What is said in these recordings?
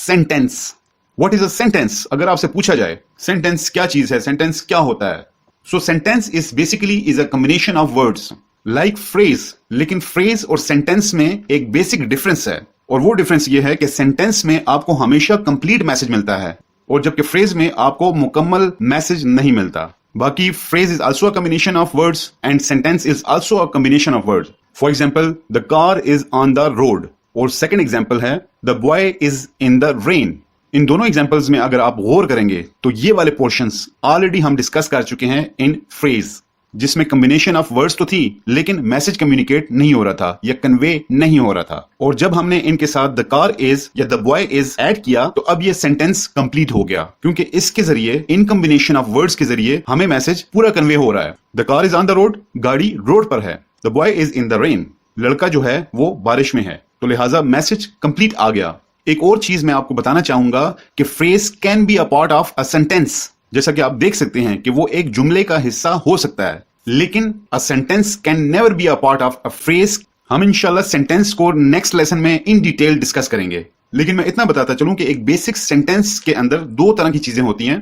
Sentence. What is a sentence? अगर आपसे पूछा जाए सेंटेंस क्या चीज है, सेंटेंस क्या होता है, सो sentence is basically is a combination of words like phrase. लेकिन फ्रेज और सेंटेंस में एक बेसिक डिफरेंस है, और वो डिफरेंस ये है कि सेंटेंस में आपको हमेशा कंप्लीट मैसेज मिलता है, और जबकि फ्रेज में आपको मुकम्मल मैसेज नहीं मिलता। बाकी phrase is also a combination of words and sentence is also a combination of words. For example, the car is on the road, और सेकंड एग्जांपल है the boy is in the rain. इन दोनों examples में अगर आप गौर करेंगे तो ये वाले पोर्शंस ऑलरेडी हम डिस्कस कर चुके हैं इन फ्रेज, जिसमें कॉम्बिनेशन ऑफ वर्ड्स तो थी लेकिन मैसेज कम्युनिकेट नहीं हो रहा था या कन्वे नहीं हो रहा था। और जब हमने इनके साथ द कार इज या द बॉय इज ऐड किया तो अब ये सेंटेंस कंप्लीट हो गया, क्योंकि इसके जरिए, इन कॉम्बिनेशन ऑफ वर्ड्स के जरिए हमें मैसेज पूरा कन्वे हो रहा है। The car is on the road, गाड़ी रोड पर है। The boy is in the rain, लड़का जो है वो बारिश में है। तो लिहाजा मैसेज कंप्लीट आ गया। एक और चीज मैं आपको बताना चाहूंगा कि phrase can be a part of a sentence. जैसा कि आप देख सकते हैं कि वो एक जुमले का हिस्सा हो सकता है, लेकिन a sentence can never be a part of a phrase. हम इंशाल्लाह सेंटेंस को नेक्स्ट लेसन में इन डिटेल डिस्कस करेंगे, लेकिन मैं इतना बताता चलूं कि एक बेसिक सेंटेंस के अंदर दो तरह की चीजें होती हैं।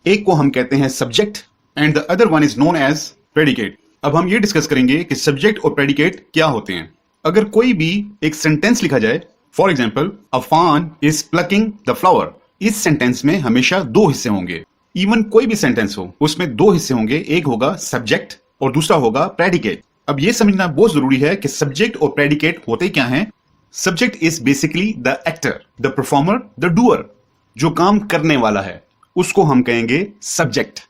एक को हम कहते हैं subject and the other one is known as predicate. अब हम ये डिस्कस करेंगे कि सब्जेक्ट और प्रेडिकेट क्या होते हैं। अगर कोई भी एक सेंटेंस लिखा जाए, फॉर एग्जाम्पल, अ फान इज प्लकिंग द फ्लावर, इस सेंटेंस में हमेशा दो हिस्से होंगे। इवन कोई भी सेंटेंस हो उसमें दो हिस्से होंगे, एक होगा सब्जेक्ट और दूसरा होगा प्रेडिकेट। अब यह समझना बहुत जरूरी है कि सब्जेक्ट और प्रेडिकेट होते क्या हैं। Subject is basically the actor, the performer, the doer. जो काम करने वाला है उसको हम कहेंगे सब्जेक्ट।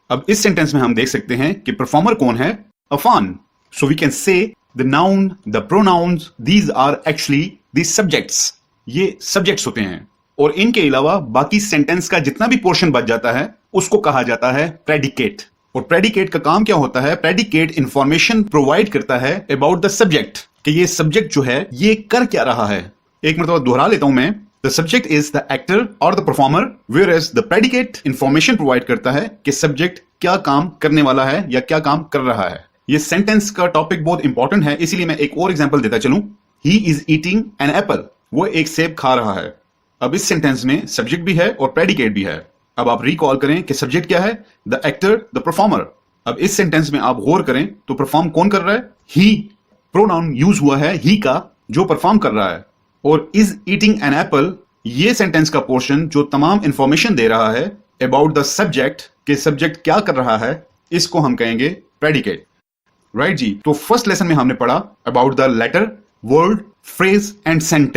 अब इस सेंटेंस में हम देख सकते हैं कि परफॉर्मर कौन है? A fan. So we can say the noun, the pronouns, these are actually the subjects. ये सब्जेक्ट्स होते हैं, और इनके अलावा बाकी सेंटेंस का जितना भी पोर्शन बच जाता है उसको कहा जाता है प्रेडिकेट। और प्रेडिकेट का काम क्या होता है? प्रेडिकेट इंफॉर्मेशन प्रोवाइड करता है अबाउट द सब्जेक्ट, कि ये सब्जेक्ट जो है ये कर क्या रहा है। एक मतलब दोहरा लेता हूं मैं। The subject is the actor और the performer, whereas the predicate information provide करता है कि सब्जेक्ट क्या काम करने वाला है या क्या काम कर रहा है। ये सेंटेंस का टॉपिक बहुत इंपॉर्टेंट है, इसीलिए मैं एक और एग्जांपल देता चलूं। He is eating an apple, वो एक सेब खा रहा है। अब इस सेंटेंस में सब्जेक्ट भी है और प्रेडिकेट भी है। अब आप रिकॉल करें कि सब्जेक्ट क्या है? The actor, the performer. अब इस सेंटेंस में आप गौर करें तो परफॉर्म कौन कर रहा है? ही। प्रोनाउन यूज हुआ है ही का, जो परफॉर्म कर रहा है। और इज ईटिंग एन एप्पल, ये सेंटेंस का पोर्शन जो तमाम इंफॉर्मेशन दे रहा है अबाउट द सब्जेक्ट, के सब्जेक्ट क्या कर रहा है, इसको हम कहेंगे प्रेडिकेट। राइट जी। तो फर्स्ट लेसन में हमने पढ़ा about the letter, word, phrase and sentence.